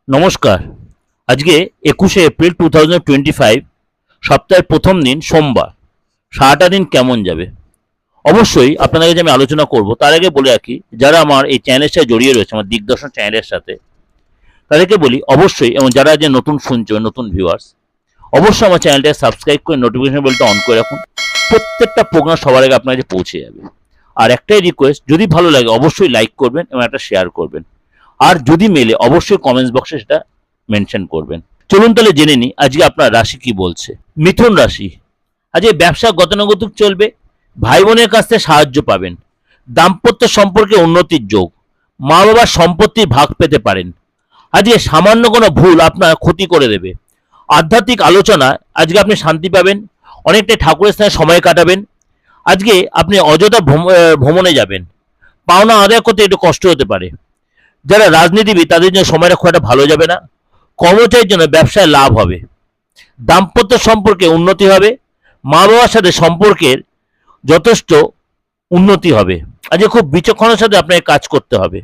নমস্কার। আজকে 21শে এপ্রিল 2025, সপ্তাহের প্রথম দিন সোমবার। সারাটা দিন কেমন যাবে অবশ্যই আপনাদের কাছে আমি আলোচনা করব। তার আগে বলে রাখি, যারা আমার এই চ্যানেলের সাথে জড়িয়ে রয়েছে, আমার দিগদর্শন চ্যানেলের সাথে, তাদেরকে বলি অবশ্যই, এবং যারা যে নতুন শুনছো, নতুন ভিউয়ার্স, অবশ্যই আমার চ্যানেলটাকে সাবস্ক্রাইব করে নোটিফিকেশন বেলটা অন করে রাখুন। প্রত্যেকটা প্রোগ্রাম সবার আগে আপনার কাছে পৌঁছে যাবে। আর একটাই রিকোয়েস্ট, যদি ভালো লাগে অবশ্যই লাইক করবেন এবং একটা শেয়ার করবেন। আর যদি মেলে অবশ্যই কমেন্টস বক্সে সেটা মেনশন করবেন। চলুন তাহলে জেনে নিই আজকে আপনার রাশি কি বলছে। মিথুন রাশি, আজকে ব্যবসা গতানুগতিক চলবে। ভাই বোনের কাছ থেকে সাহায্য পাবেন। দাম্পত্য সম্পর্কে উন্নতির যোগ। মা বাবার সম্পত্তির ভাগ পেতে পারেন। আজকে সামান্য কোনো ভুল আপনার ক্ষতি করে দেবে। আধ্যাত্মিক আলোচনা, আজকে আপনি শান্তি পাবেন। অনেকটাই ঠাকুরের স্থানে সময় কাটাবেন। আজকে আপনি অযথা ভ্রমণে যাবেন। পাওনা আদায় করতে একটু কষ্ট হতে পারে। যারা রাজনীতিবিদ তাদের জন্য সময়টা খুব একটা ভালো যাবে না। কর্মচারীর জন্য ব্যবসায় লাভ হবে। দাম্পত্য সম্পর্কে উন্নতি হবে। মা বাবার সাথে সম্পর্কের যথেষ্ট উন্নতি হবে। আজকে খুব বিচক্ষণের সাথে আপনাকে কাজ করতে হবে।